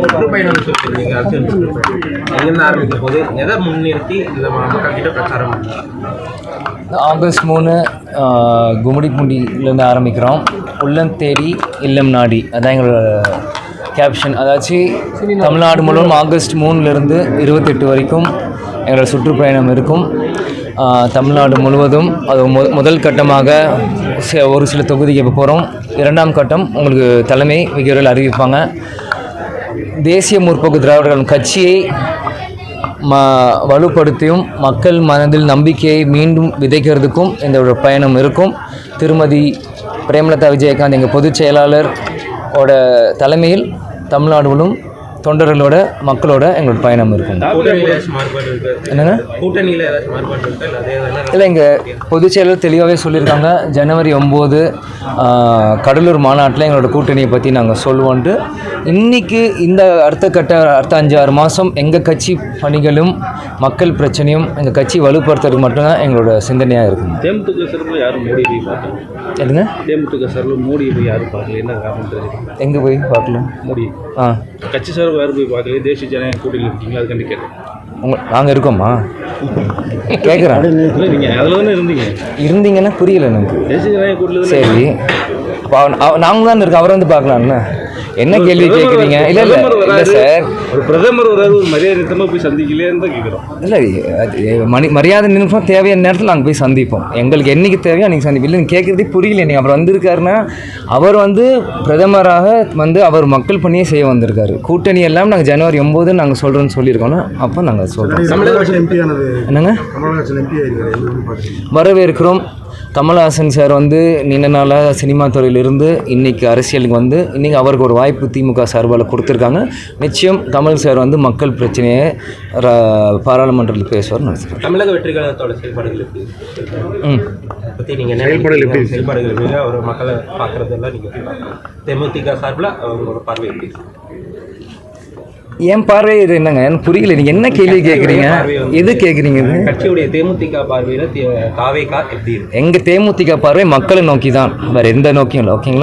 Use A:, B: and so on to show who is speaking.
A: சுற்றுப்பயணம் சொல்லியிருந்தீங்க, அரசியல் சுற்றுப்பயணம் எங்கேருந்து ஆரம்பிக்க போது எதை முன்னிறுத்தி இந்த மக்கள் கிட்ட பிரச்சாரம் பண்ணலாம்?
B: ஆகஸ்ட் 3 கும்மிடிப்பூண்டியிலேருந்து ஆரம்பிக்கிறோம். உள்ளம் தேடி இல்லம் நாடி, அதான் எங்களோட கேப்ஷன். அதாச்சும் தமிழ்நாடு முழுவதும் ஆகஸ்ட் 3லேருந்து 28 வரைக்கும் எங்களோட சுற்றுப்பயணம் இருக்கும். தமிழ்நாடு முழுவதும் அது முதல் கட்டமாக ஒரு சில தொகுதிக்கு இப்போ போகிறோம். 2ஆம் கட்டம் உங்களுக்கு தலைமை விகிதர்கள் அறிவிப்பாங்க. தேசிய முற்போக்கு திராவிடர்கள் கட்சியை வலுப்படுத்தியும் மக்கள் மனதில் நம்பிக்கையை மீண்டும் விதைக்கிறதுக்கும் இந்த பயணம் இருக்கும். திருமதி பிரேமலதா விஜயகாந்த் எங்கள் பொதுச் செயலாளர் தலைமையில் தமிழ்நாடு முழுவதும் தொண்டர்களோட மக்களோட எங்களோட பயணம் இருக்கும். என்னங்க இல்லை, எங்கள் பொதுச் செயலர் தெளிவாகவே சொல்லியிருக்காங்க. ஜனவரி 9 கடலூர் மாநாட்டில் எங்களோட கூட்டணியை பற்றி நாங்கள் சொல்லுவோன்ட்டு. இன்றைக்கி இந்த அடுத்த 5-6 மாதம் எங்கள் கட்சி பணிகளும் மக்கள் பிரச்சனையும் எங்கள் கட்சி வலுப்படுத்துறதுக்கு மட்டும்தான் எங்களோட சிந்தனையாக இருக்கும்.
C: தேமுதிக சார்பில் யாரும் மோடி போய் பார்க்கல?
B: எதுங்க?
C: தேமுதிக சார்பில் மோடி போய் யாரும் பார்க்கல, என்ன காரணம்?
B: எங்கே போய் பார்க்கல?
C: மோடி கட்சி சார்பில் யாரும் போய் பார்க்கல. தேசிய ஜனநாயக கூட்டணியில் இருக்கீங்களா? அதுக்காண்டி கேட்டேன். நாங்கள்
B: இருக்கோம்மா கேட்குறேன்.
C: நீங்கள் அதில் தானே
B: இருந்தீங்கன்னா புரியல எனக்கு.
C: தேசிய ஜனநாயக கூட்டணியில்
B: சரி, நாங்கள் தான் இருக்கோம். அவரை வந்து பார்க்கலாம்ல. என்ன கேள்வி கேட்குறீங்க? இல்லை இல்லை இல்லை சார்,
C: ஒரு பிரதமர் வராது, ஒரு மரியாதை நிமித்தமாக போய் சந்திக்கலேன்னு தான் கேட்குறோம்.
B: இல்லை, மரியாதை நிமிஷம் தேவையான நேரத்தில் நாங்கள் போய் சந்திப்போம். எங்களுக்கு என்றைக்கு தேவையோ அன்றைக்கி சந்திப்போம். இல்லை நீங்கள் கேட்குறதே புரியல. நீங்கள் அப்புறம் வந்திருக்காருன்னா அவர் பிரதமராக அவர் மக்கள் பணியே செய்ய வந்திருக்காரு. கூட்டணி எல்லாம் நாங்கள் ஜனவரி 9 நாங்கள் சொல்கிறோன்னு சொல்லியிருக்கோன்னா அப்போ நாங்கள் சொல்கிறோம். என்னங்க வரவேற்கிறோம். கமல்ஹாசன் சார் நீண்ட நாளாக சினிமா துறையிலிருந்து இன்றைக்கி அரசியலுக்கு இன்றைக்கி அவருக்கு ஒரு வாய்ப்பு திமுக சார்பால் கொடுத்துருக்காங்க. நிச்சயம் கமல் சார் மக்கள் பிரச்சனையை பாராளுமன்றத்தில் பேசுவார் நினைக்கிறேன்.
A: தமிழக வெற்றி கழகத்தோட செயல்பாடுகள் பற்றி நீங்கள் செயல்பாடுகள் எப்படி அவர் மக்களை பார்க்குறதெல்லாம் நீங்கள் தேமுதிக சார்பில் அவங்களோட பார்வை எப்படி?
B: என் பார்வை இது என்னங்க எனக்கு புரியல. நீங்கள் என்ன கேள்வி கேட்குறீங்க? எது கேட்குறீங்க?
A: கட்சியுடைய தேமுதிக பார்வையில் தாவேகா எப்படி?
B: எங்கள் தேமுதிக பார்வை மக்களை நோக்கி தான், வேறு எந்த நோக்கியும் இல்லை. ஓகேங்களா?